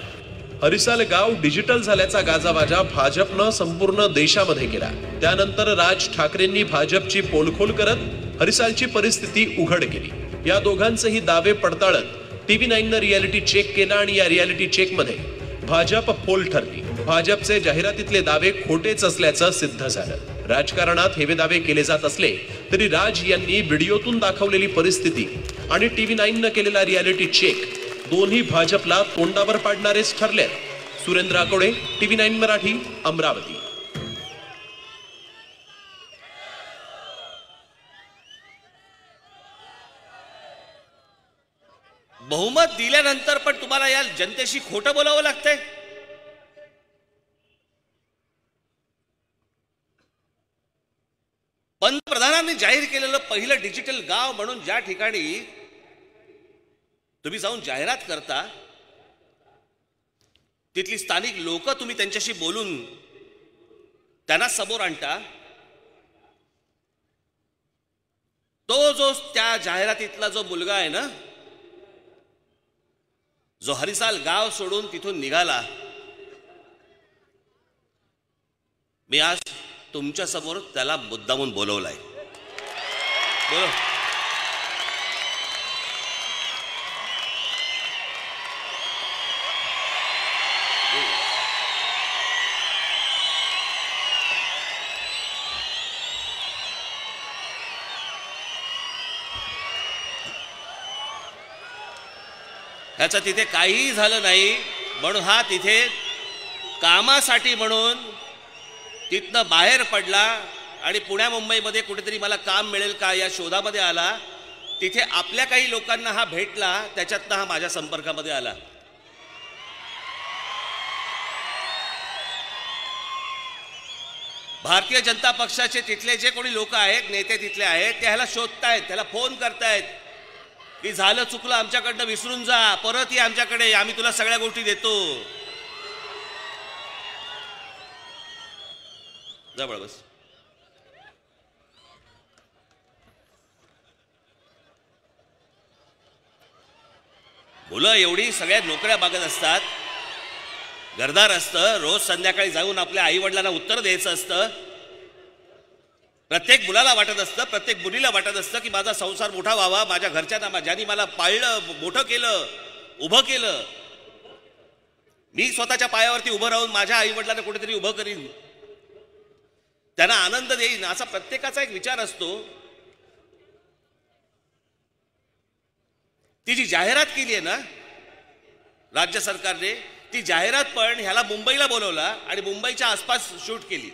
हरिसाल गाव डिजिटल झाल्याचा गाजावाजा भाजपनं संपूर्ण देशामध्ये केला. त्यानंतर राज ठाकरेंनी भाजपची पोलखोल करत हरिसालची परिस्थिती उघड केली. या दोघांचेही दावे पडताळत TV9नं रियालिटी चेक केला आणि या रियालिटी चेकमध्ये भाजप फोल ठरली. भाजपचे जाहिरातीतले दावे खोटेच असल्याचं सिद्ध झालं. राजकारणात हेवे दावे केले जात असले तरी राज यांनी व्हिडिओतून दाखवलेली परिस्थिती आणि TV9नं केलेला रियालिटी चेक दोन्ही भाजपला तोंडावर पाडणारेच ठरले. सुरेंद्र आकोडे, TV9 मराठी, अमरावती. बहुमत दिल्यानंतर पण तुम्हाला या जनतेशी खोटं बोलावं लागतंय. पंतप्रधानांनी जाहीर केलेलं पहिलं डिजिटल गाव म्हणून ज्या ठिकाणी तुम्ही जाऊन जाहिरात करता, तिथली स्थानिक लोक तुम्ही त्यांच्याशी बोलून त्यांना समोर आणता, तो जो त्या जाहिरातीतला जो मुलगा आहे ना, जो हरिसाल गाव सोडून तिथून निघाला, मी आज तुमच्या समोर त्याला मुद्दामून बोलवलाय. बोलो. त्याचं तिथे काहीही झालं नाही म्हणून हा तिथे कामासाठी म्हणून तिथनं बाहेर पडला आणि पुण्या मुंबईमध्ये कुठेतरी मला काम मिळेल का या शोधामध्ये आला. तिथे आपल्या काही लोकांना हा भेटला, त्याच्यातनं हा माझ्या संपर्कामध्ये आला. भारतीय जनता पक्षाचे तिथले जे कोणी लोक आहेत, नेते तिथले आहेत, ते ह्याला शोधतायत, त्याला फोन करतायत की झालं चुकलं आमच्याकडनं विसरून जा, परत ये आमच्याकडे, आम्ही तुला सगळ्या गोष्टी देतो. जवळ बस. मुलं एवढी सगळ्या नोकऱ्या बघत असतात, घरदार असतं, रोज संध्याकाळी जाऊन आपल्या आई वडिलांना उत्तर द्यायचं असतं. प्रत्येक मुलाला वाटत असतं, प्रत्येक मुलीला वाटत असतं की माझा संसार मोठा व्हावा, माझ्या घरच्यांना, ज्यांनी मला पाळलं, मोठं केलं, उभं केलं, मी स्वतःच्या पायावरती उभं राहून माझ्या आई वडिलांना कुठेतरी उभं करीन, त्यांना आनंद देईन, असा प्रत्येकाचा एक विचार असतो. ती जी जाहिरात केली आहे ना राज्य सरकारने, ती जाहिरात पण ह्याला मुंबईला बोलवला आणि मुंबईच्या आसपास शूट केली.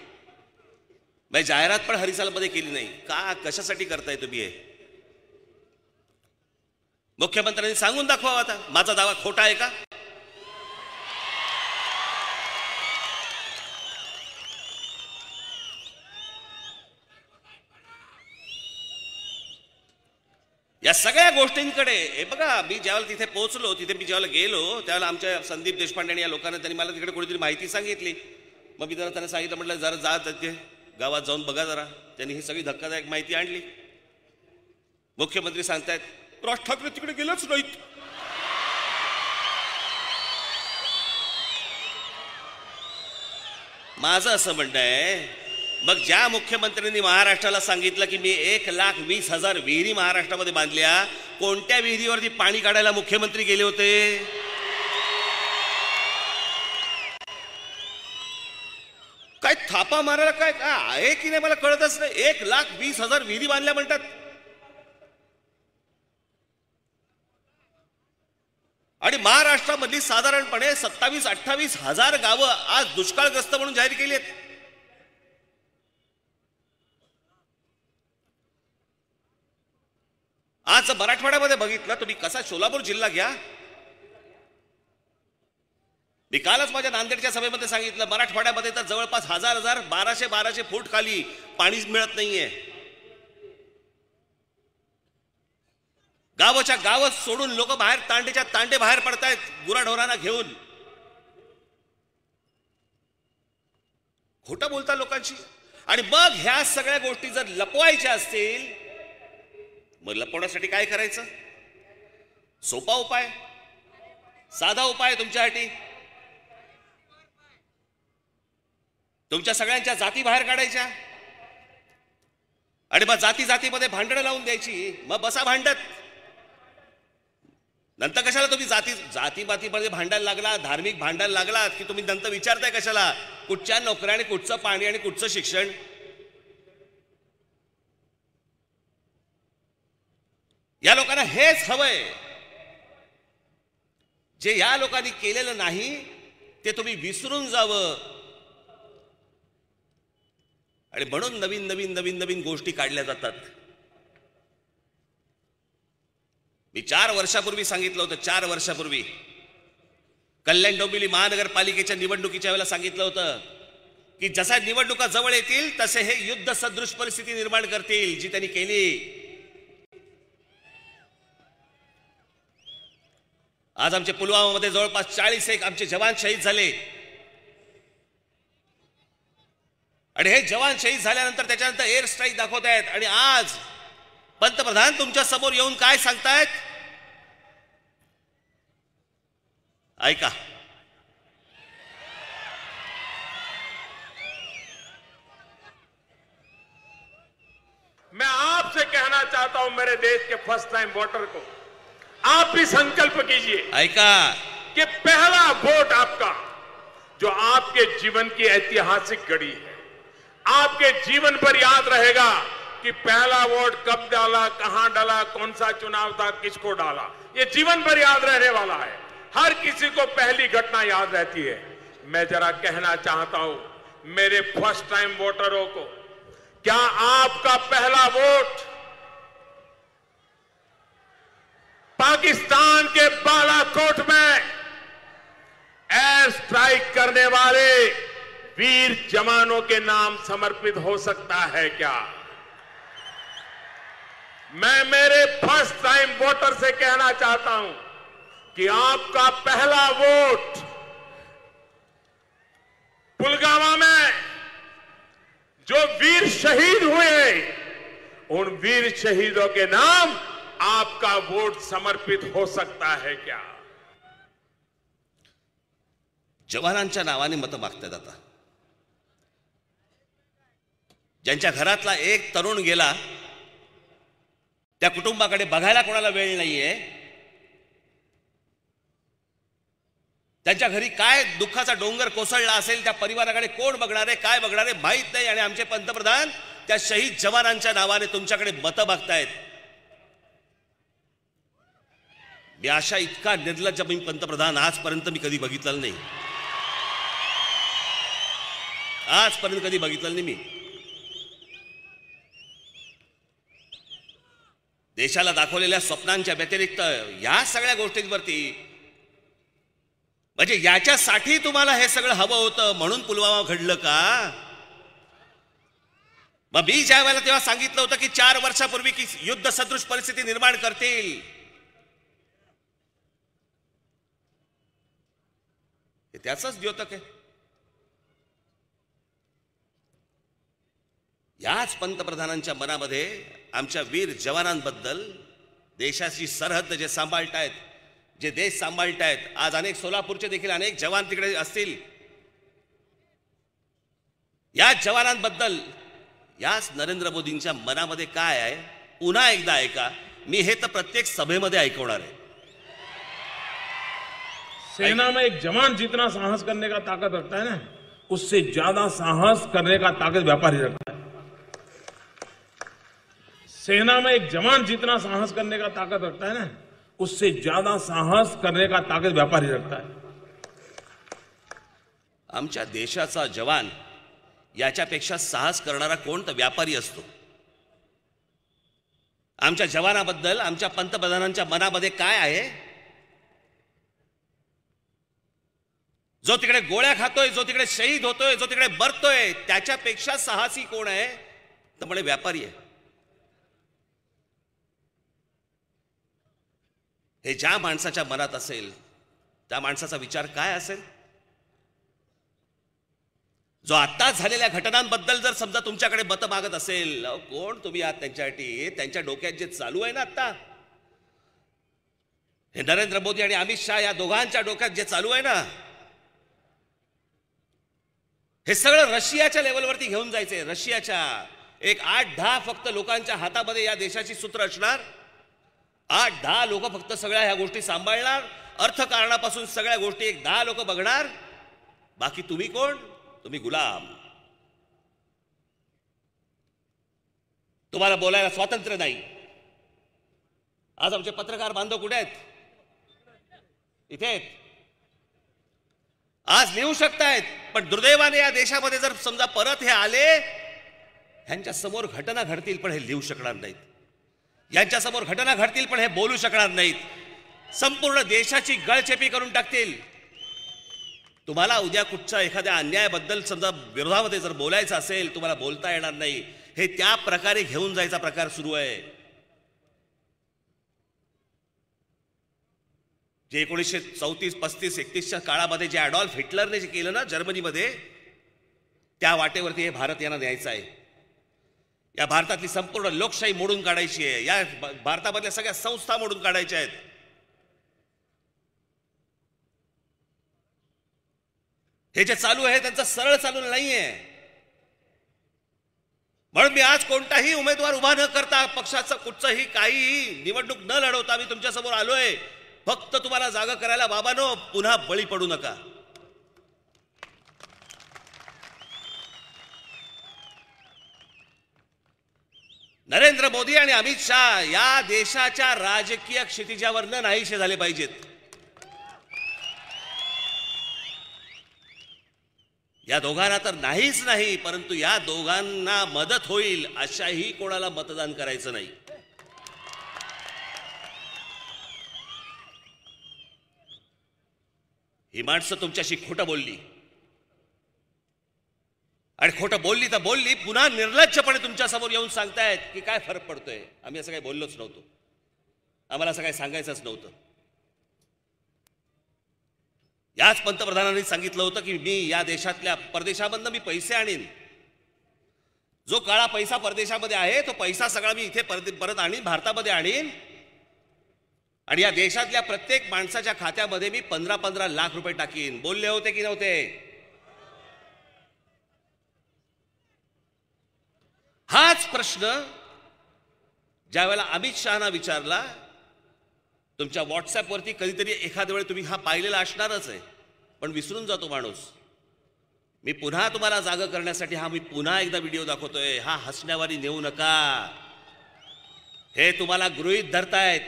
म्हणजे जाहिरात पण हरिसालमध्ये केली नाही का? कशासाठी करताय तुम्ही हे? मुख्यमंत्र्यांनी सांगून दाखवा आता, माझा दावा खोटा आहे का? या सगळ्या गोष्टींकडे हे बघा, मी ज्यावेळेला तिथे पोहोचलो, तिथे मी ज्यावेळेला गेलो त्यावेळेला आमच्या संदीप देशपांडे या लोकांना, त्यांनी मला तिकडे कोणीतरी माहिती सांगितली. मग मी त्यांना सांगितलं, म्हटलं जरा जा तिथे गावात जाऊन बघा जरा. त्यांनी ही सगळी धक्कादायक माहिती आणली. मुख्यमंत्री सांगतायत राज ठाकरे तिकडे गेलेच नाहीत. माझं असं म्हणणं आहे, मग ज्या मुख्यमंत्र्यांनी महाराष्ट्राला सांगितलं की मी 1,20,000 विहिरी महाराष्ट्रामध्ये बांधल्या, कोणत्या विहिरीवरती पाणी काढायला मुख्यमंत्री गेले होते? काय थापा मारायला काय आहे की नाही मला कळतच नाही. 1,20,000 विहिरी बांधल्या म्हणतात. आणि महाराष्ट्रामधली साधारणपणे 27-28 हजार गावं आज दुष्काळग्रस्त म्हणून जाहीर केली आहेत. आज मराठवाड्यामध्ये बघितलं तुम्ही, कसा सोलापूर जिल्हा घ्या, मी कालच माझ्या नांदेडच्या सभेमध्ये सांगितलं, मराठवाड्यामध्ये तर जवळपास 1,000-1,200 फूट खाली पाणीच मिळत नाहीये. गावाच्या गावच सोडून लोक बाहेर तांडेच्या तांडे बाहेर पडतायत गुराढोरांना घेऊन. खोटं बोलता लोकांची. आणि मग ह्या सगळ्या गोष्टी जर लपवायच्या असतील, मग लपवण्यासाठी काय करायचं? सोपा उपाय, साधा उपाय तुमच्यासाठी. तुमच्या सगळ्यांच्या जाती बाहेर काढायच्या आणि मग जाती जातीमध्ये भांडणं लावून द्यायची. मग बसा भांडत. नंतर कशाला तुम्ही जातीपातीमध्ये भांडायला लागला, धार्मिक भांडायला लागलात की तुम्ही नंतर विचारताय कशाला कुठच्या नोकऱ्या आणि कुठचं पाणी आणि कुठचं शिक्षण? या लोकांना हेच हवंय. जे या लोकांनी केलेलं नाही ते तुम्ही विसरून जावं आणि म्हणून नवीन नवीन नवीन नवीन गोष्टी काढल्या जातात. मी 4 वर्षापूर्वी सांगितलं होतं, 4 वर्षापूर्वी कल्याण डोंबिवली महानगरपालिकेच्या निवडणुकीच्या वेळेला सांगितलं होतं की जसा निवडणुका जवळ येतील तसे हे युद्ध सदृश परिस्थिती निर्माण करतील, जी त्यांनी केली. आज आमच्या पुलवामामध्ये जवळपास 41 आमचे जवान शहीद झाले. आणि हे जवान शहीद झाल्यानंतर त्याच्यानंतर एअर स्ट्राईक दाखवत आहेत. आणि आज पंतप्रधान तुमच्या समोर येऊन काय सांगतायत ऐका. मैं आपसे कहना चाहता हूं मेरे देश के फर्स्ट टाइम वोटर को, आप भी संकल्प कीजिए ऐका कि पहला वोट आपका, जो आपके जीवन की ऐतिहासिक घड़ी है, आपके जीवन पर याद रहेगा कि पहला वोट कब डाला, कहां डाला, कौन सा चुनाव था, किसको डाला, ये जीवन भर याद रहने वाला है. हर किसी को पहली घटना याद रहती है। मैं जरा कहना चाहता हूं मेरे फर्स्ट टाइम वोटरों को, क्या आपका पहला वोट पाकिस्तान के बालाकोट में एयर स्ट्राइक करने वाले वीर जवानों के नाम समर्पित हो सकता है क्या? मैं मेरे फर्स्ट टाइम वोटर से कहना चाहता हूं कि आपका पहला वोट पुलवामा में जो वीर शहीद हुए, उन वीर शहीदों के नाम आपका वोट समर्पित हो सकता है क्या? जवानांच्या नावाने मतं मागतात आता. ज्यांच्या घरातला एक तरुण गेला त्या कुटुंबाकडे बघायला कोणाला वेळ नाहीये. त्यांच्या घरी काय दुःखाचा डोंगर कोसळला असेल, त्या परिवाराकडे कोण बघणारे, काय बघणारे माहित नाही. आणि आमचे पंतप्रधान त्या शहीद जवानांच्या नावाने तुमच्याकडे मतं मागतायत. मी अशा इतका निर्लज्ज मी पंतप्रधान आजपर्यंत मी कधी बघितलेलं नाही. आजपर्यंत कधी बघितलेलं नाही मी. देशाला दाखवलेल्या स्वप्नांच्या व्यतिरिक्त या सगळ्या गोष्टींवरती, म्हणजे याच्यासाठी तुम्हाला हे सगळं हवं होतं म्हणून पुलवामा घडलं का? मग मी ज्या वेळेला तेव्हा सांगितलं होतं की 4 वर्षापूर्वी की युद्ध सदृश परिस्थिती निर्माण करतील, हे त्याचंच द्योतक आहे. याच पंतप्रधानांच्या मनामध्ये आमच्या वीर जवानांबद्दल, देशाची सरहद्द जे सांभाळतायत, जे देश सांभाळतायत, आज अनेक सोलापूरचे देखील अनेक जवान तिकडे असतील, या जवानांबद्दल याच नरेंद्र मोदींच्या मनामध्ये काय आहे पुन्हा एकदा ऐका. मी हे तर प्रत्येक सभेमध्ये ऐकवणार आहे. सेना में एक जवान जितना साहस करने का ताकत रखता है ना, उससे ज्यादा साहस करने का ताकत व्यापारी रखता है. सेना में एक जवान जितना साहस करने का ताकत रखता है ना, उससे ज्यादा साहस करने का ताकत व्यापारी रखता है. आमच्या देशाचा जवान याच्यापेक्षा साहस करणारा कोण तर व्यापारी असतो. आमच्या जवानाबद्दल आमच्या पंतप्रधानांच्या मनामध्ये काय आहे? जो तिकडे गोळ्या खातोय, जो तिकडे शहीद होतोय, जो तिकडे मरतोय, त्याच्यापेक्षा साहसी कोण आहे? तर म्हणजे व्यापारी आहे. हे ज्या माणसाच्या मनात असेल त्या माणसाचा विचार काय असेल? जो आत्ता झालेल्या घटनांबद्दल जर समजा तुमच्याकडे मतं मागत असेल, कोण तुम्ही आहात त्यांच्यासाठी? त्यांच्या डोक्यात जे चालू आहे ना आता, हे नरेंद्र मोदी आणि अमित शहा या दोघांच्या डोक्यात जे चालू आहे ना, हे सगळं रशियाच्या लेवलवरती घेऊन जायचंय. रशियाच्या एक 8-10 फक्त लोकांच्या हातामध्ये या देशाची सूत्र असणार. 8-10 लोक फक्त सगळ्या ह्या गोष्टी सांभाळणार. अर्थकारणापासून सगळ्या गोष्टी एक 10 लोक बघणार. बाकी तुम्ही कोण? तुम्ही गुलाम. तुम्हाला बोलायला स्वातंत्र्य नाही. आज आमचे पत्रकार बांधव कुठे आहेत? इथे आहेत. आज लिहू शकतायत, पण दुर्दैवाने या देशामध्ये जर समजा परत हे आले, ह्यांच्या समोर घटना घडतील पण हे लिहू शकणार नाहीत. यांच्या समोर घटना घडतील पण हे बोलू शकणार नाहीत. संपूर्ण देशाची गळचेपी करून टाकतील. तुम्हाला उद्या कुठच्या एखाद्या अन्यायाबद्दल समजा विरोधामध्ये जर बोलायचं असेल, तुम्हाला बोलता येणार नाही. हे त्या प्रकारे घेऊन जायचा प्रकार सुरू आहे. जे 1934, 35, 31च्या काळामध्ये जे ॲडॉल्फ हिटलरने जे केलं ना जर्मनीमध्ये, त्या वाटेवरती हे भारत यांना न्यायचं आहे. या भारतातली संपूर्ण लोकशाही मोडून काढायची आहे. या भारतामधल्या सगळ्या संस्था मोडून काढायच्या आहेत. हे जे चालू आहे त्यांचं सरळ चालू नाहीये. म्हणून मी आज कोणताही उमेदवार उभा न करता, पक्षाचं कुठचंही काही निवडणूक न लढवता मी तुमच्या समोर आलोय. फक्त तुम्हाला जागा करायला. बाबांनो, पुन्हा बळी पडू नका. नरेंद्र मोदी आणि अमित शहा या देशाच्या राजकीय क्षितिजावर नाहीसे झाले पाहिजेत. या दोघांना तर नाहीच नाही, परंतु या दोघांना मदत होईल अशाही कोणाला मतदान करायचं नाही. ही माणसं तुमच्याशी खोटं बोलली आणि खोटं बोलली तर बोलली, पुन्हा निर्लज्जपणे तुमच्या समोर येऊन सांगतायत की काय फरक पडतोय. आम्ही असं काही बोललोच नव्हतो, आम्हाला असं काही सांगायचंच नव्हतं. याच पंतप्रधानांनी सांगितलं होतं की मी या देशातल्या परदेशामधनं मी पैसे आणीन, जो काळा पैसा परदेशामध्ये आहे तो पैसा सगळा मी इथे परत आणीन, भारतामध्ये आणीन आणि या देशातल्या प्रत्येक माणसाच्या खात्यामध्ये मी 15-15 लाख रुपये टाकीन. बोलले होते की नव्हते? हाच प्रश्न ज्या वेळेला अमित शहाना विचारला, तुमच्या व्हॉट्सअपवरती कधीतरी एखाद्या वेळी तुम्ही हा पाहिलेला असणारच आहे, पण विसरून जातो माणूस. मी पुन्हा तुम्हाला जागा करण्यासाठी मी पुन्हा एकदा व्हिडिओ दाखवतोय. हा हसण्यावारी नेऊ नका, हे तुम्हाला गृहीत धरतायत.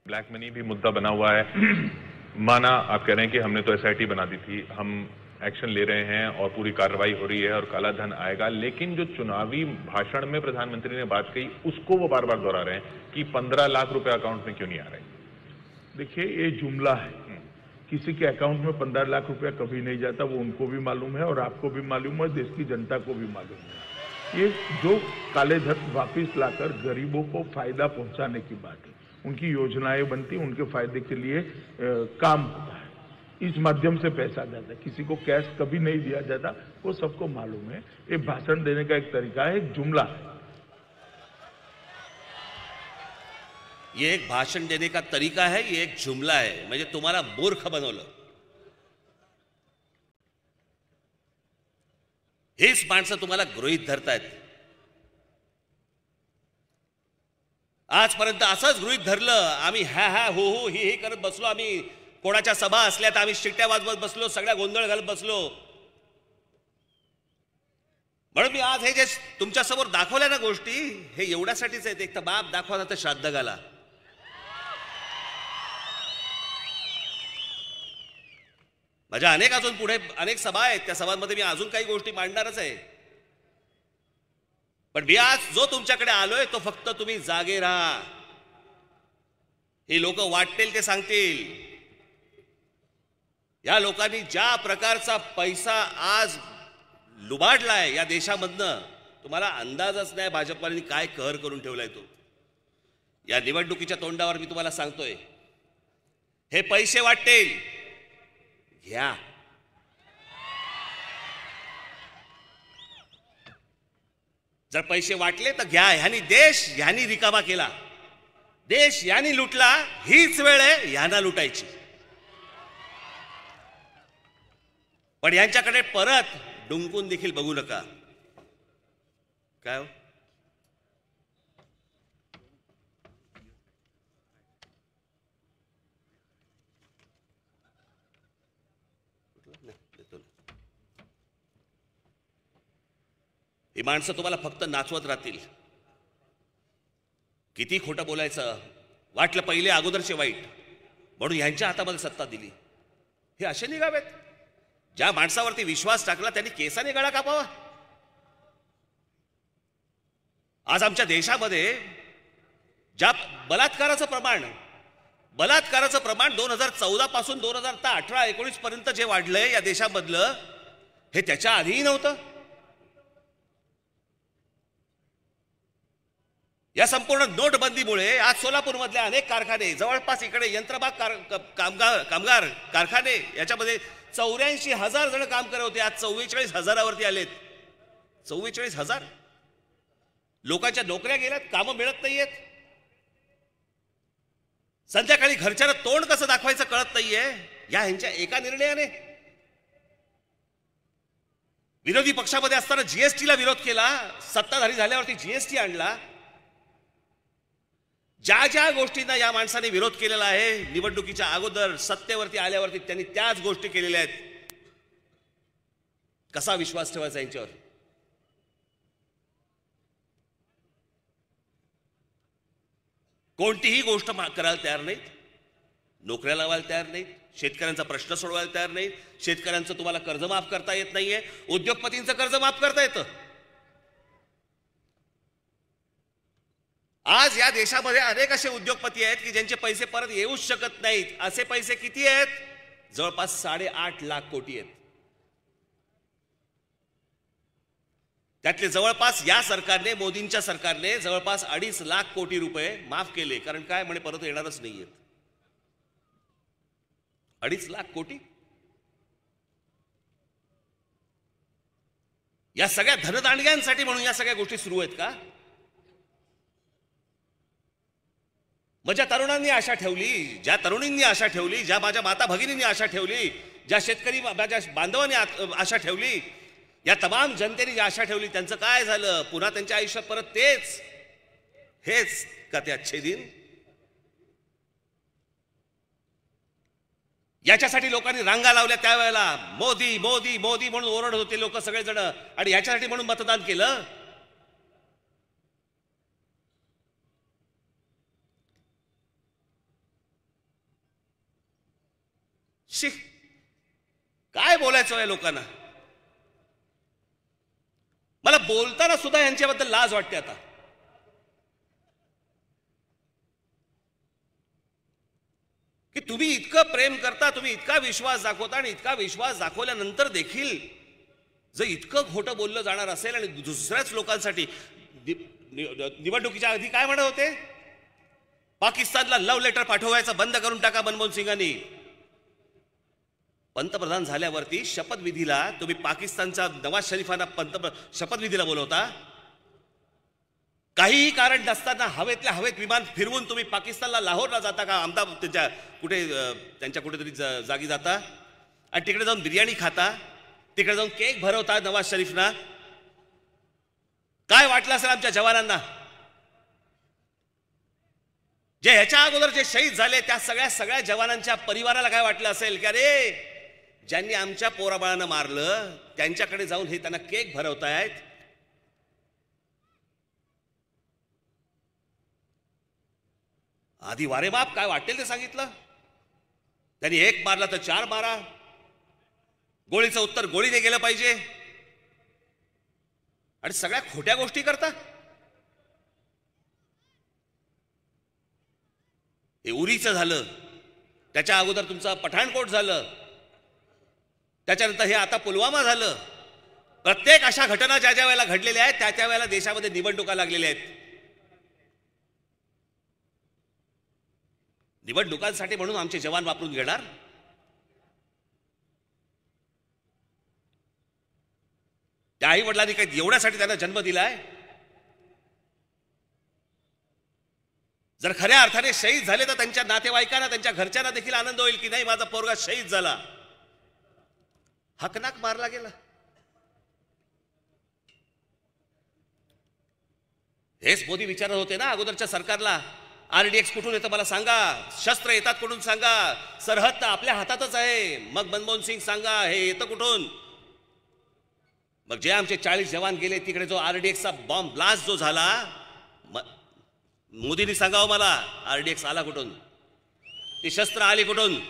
ब्लैक मनी भी मुद्दा बना हुआ है. माना आप कह रहे हैं कि हमने तो एसआईटी बना दी थी, हम एक्शन ले रहे हैं और पूरी कार्रवाई हो रही है और काला धन आएगा, लेकिन जो चुनावी भाषण में प्रधानमंत्री ने बात कही उसको वो बार बार दोहरा रहे हैं कि 15 लाख रुपए अकाउंट में क्यों नहीं आ रहे. देखिए, ये जुमला है. किसी के अकाउंट में 15 लाख रुपया कभी नहीं जाता, वो उनको भी मालूम है और आपको भी मालूम है, देश की जनता को भी मालूम है. ये जो काले धन वापिस लाकर गरीबों को फायदा पहुंचाने की बात है, उनकी योजनाएं बनती, उनके फायदे के लिए काम होता है, इस माध्यम से पैसा जाता है. किसी को कैश कभी नहीं दिया जाता, वो सबको मालूम है. ये भाषण देने का एक तरीका है, एक जुमला है. ये एक भाषण देने का तरीका है, ये एक जुमला है. म्हणजे तुम्हाला मूर्ख बनवलं. हेच माणसं तुम्हाला गृहीत धरतायत. आजपर्यंत असंच गृहीत धरलं. आम्ही हा हा हो हो ही ही करत बसलो. आम्ही कोणाच्या सभा असल्या तर आम्ही शिट्ट्या वाजवत बसलो, सगळ्या गोंधळ घालत बसलो. म्हणून मी आज हे जे तुमच्या समोर दाखवल्या ना गोष्टी, हे एवढ्यासाठीच आहेत. एक तर बाप दाखवा ना तर श्राद्ध घाला. माझ्या अजून पुढे अनेक सभा आहेत, त्या सभांमध्ये मी अजून काही गोष्टी मांडणारच आहे. पण मी आज जो तुमच्याकडे आलोय तो फक्त तुम्ही जागे राहा. हे लोक वाटतील ते सांगतील. या लोकांनी ज्या प्रकारचा पैसा आज लुबाडलाय या देशामधनं, तुम्हाला अंदाजच नाही भाजपने काय कहर करून ठेवलाय तो. या निवडणुकीच्या तोंडावर मी तुम्हाला सांगतोय, हे पैसे वाटतील, घ्या. जर पैसे वाटले तर घ्या. ह्यानी देश ह्यानी रिकामा केला, देश ह्यानी लुटला. हीच वेळ आहे ह्यांना लुटायची. पण यांच्याकडे परत डुंकून देखील बघू नका. काय हो, ही माणसं तुम्हाला फक्त नाचवत राहतील. किती खोटं बोलायचं. वाटलं पहिले अगोदरचे वाईट म्हणून ह्यांच्या हातामध्ये सत्ता दिली. हे असे निघावेत. ज्या माणसावरती विश्वास टाकला त्यांनी केसाने गळा कापावा. आज आमच्या देशामध्ये ज्या बलात्काराचं प्रमाण 2014 पासून 2018-19 पर्यंत जे वाढलंय या देशामधलं, हे त्याच्या आधीही नव्हतं. या संपूर्ण नोटबंदीमुळे आज सोलापूरमधले अनेक कारखाने, जवळपास इकडे यंत्रभाग कामगार कारखाने, याच्यामध्ये 84,000 जण काम करत होते. आज 44,000वरती आलेत. 44,000 लोकांच्या नोकऱ्या गेल्यात, कामं मिळत नाहीयेत. संध्याकाळी घरच्याला तोंड कसं दाखवायचं कळत नाहीये या ह्यांच्या एका निर्णयाने. विरोधी पक्षामध्ये असताना जीएसटीला विरोध केला, सत्ताधारी झाल्यावरती जीएसटी आणला. ज्या ज्या गोष्टींना या माणसाने विरोध केलेला आहे, निवडणुकीच्या अगोदर सत्तेवरती आल्यावरती त्यांनी त्याच गोष्टी केलेल्या आहेत. कसा विश्वास ठेवायचा यांच्यावर? कोणतीही गोष्ट करायला तयार नाहीत. नोकऱ्या लावायला तयार नाहीत, शेतकऱ्यांचा प्रश्न सोडवायला तयार नाहीत, शेतकऱ्यांचं तुम्हाला कर्ज माफ करता येत नाहीये, उद्योगपतींचं कर्ज माफ करता येतं. आज या देशामध्ये अनेक असे उद्योगपती आहेत की ज्यांचे पैसे परत येऊच शकत नाहीत. असे पैसे किती आहेत? जवळपास 8.5 लाख कोटी आहेत. त्यातले जवळपास या सरकारने, मोदींच्या सरकारने जवळपास 2.5 लाख कोटी रुपये माफ केले. कारण काय म्हणे, परत येणारच नाहीयेत. 2.5 लाख कोटी. या सगळ्या धनदांडग्यांसाठी म्हणून या सगळ्या गोष्टी सुरू आहेत का? माझ्या तरुणांनी आशा ठेवली, ज्या तरुणींनी आशा ठेवली, ज्या माझ्या माता भगिनींनी आशा ठेवली, ज्या शेतकरी माझ्या बांधवांनी आशा ठेवली, या तमाम जनतेने जी आशा ठेवली, त्यांचं काय झालं? पुन्हा त्यांच्या आयुष्यात परत तेच, हेच का ते अच्छे दिन? याच्यासाठी लोकांनी रांगा लावल्या त्यावेळेला. मोदी मोदी मोदी म्हणून ओरडत होते लोक सगळेजण, आणि याच्यासाठी म्हणून मतदान केलं. शी, काय बोलायचं आहे लोकांना? मला बोलताना सुद्धा यांच्याबद्दल लाज वाटते आता. की तुम्ही इतकं प्रेम करता, तुम्ही इतका विश्वास दाखवता, आणि इतका विश्वास दाखवल्यानंतर देखील जर इतकं खोटं बोललं जाणार असेल, आणि दुसऱ्याच लोकांसाठी निवडणुकीच्या आधी काय म्हणत होते? पाकिस्तानला लव्ह लेटर पाठवायचं बंद करून टाका मनमोहन सिंगांनी. पंतप्रधान झाल्यावरती शपथविधीला तुम्ही पाकिस्तानचा नवाज शरीफांना शपथविधीला बोलवता. काहीही कारण नसताना हवेतल्या हवेत विमान फिरवून तुम्ही पाकिस्तानला, लाहोरला जाता का? अहमदाबाद त्यांच्या कुठेतरी जागी जाता, आणि तिकडे जाऊन बिर्याणी खाता, तिकडे जाऊन केक भरवता नवाज शरीफना. काय वाटलं असेल आमच्या जवानांना? जे ह्याच्या अगोदर जे शहीद झाले त्या सगळ्या जवानांच्या परिवाराला काय वाटलं असेल की अरे, ज्यांनी आमच्या पोराबाळांना मारलं त्यांच्याकडे जाऊन हे त्यांना केक भरवतायत. आधी वारे बाप काय वाटेल ते सांगितलं. त्यांनी 1 मारला तर 4 मारा. गोळीचं उत्तर गोळीने गेलं पाहिजे, आणि सगळ्या खोट्या गोष्टी करता. हे उरीचं झालं, त्याच्या अगोदर तुमचं पठाणकोट झालं, त्याच्यानंतर हे आता पुलवामा झालं. प्रत्येक अशा घटना ज्या ज्या वेळेला घडलेल्या आहेत त्या वेळेला देशामध्ये निवडणुका लागलेल्या आहेत. निवडणुकांसाठी म्हणून आमचे जवान वापरून घेणार. त्या आई वडिलांनी काही एवढ्यासाठी त्यांना जन्म दिलाय? जर खऱ्या अर्थाने शहीद झाले तर त्यांच्या नातेवाईकांना, त्यांच्या घरच्यांना देखील आनंद होईल की नाही, माझा पोरगा शहीद झाला. हकनाक मारला गेला. हेच मोदी विचारत होते ना अगोदरच्या सरकारला, RDX कुठून येतं मला सांगा, शस्त्र येतात कुठून सांगा, सरहद तर आपल्या हातातच आहे. मग मनमोहन सिंग सांगा हे येतं कुठून? मग जे आमचे 40 जवान गेले तिकडे, जो RDXचा बॉम्ब ब्लास्ट जो झाला, मोदींनी सांगावं मला RDX आला कुठून, ती शस्त्र आली कुठून?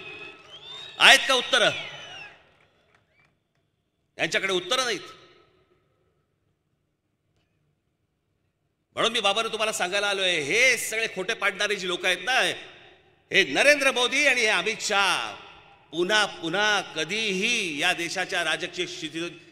आहेत का उत्तर? यांच्याकडे उत्तर नाहीत. म्हणून मी बाबांनो तुम्हाला सांगायला आलोय, हे सगळे खोटे पाडणारे जी लोक आहेत ना, हे नरेंद्र मोदी आणि हे अमित शाह पुन्हा पुन्हा कधीही या देशाच्या राजकीय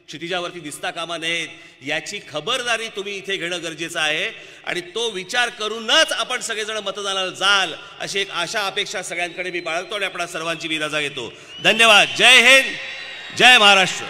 क्षितिजावरती दिसता कामा नयेत. याची खबरदारी तुम्ही इथे घेणं गरजेचं आहे, आणि तो विचार करूनच आपण सगळेजण मतदानाला जाल अशी एक आशा अपेक्षा सगळ्यांकडे मी बाळगतो, आणि आपल्या सर्वांची मी रजा घेतो. धन्यवाद. जय हिंद, जय महाराष्ट्र.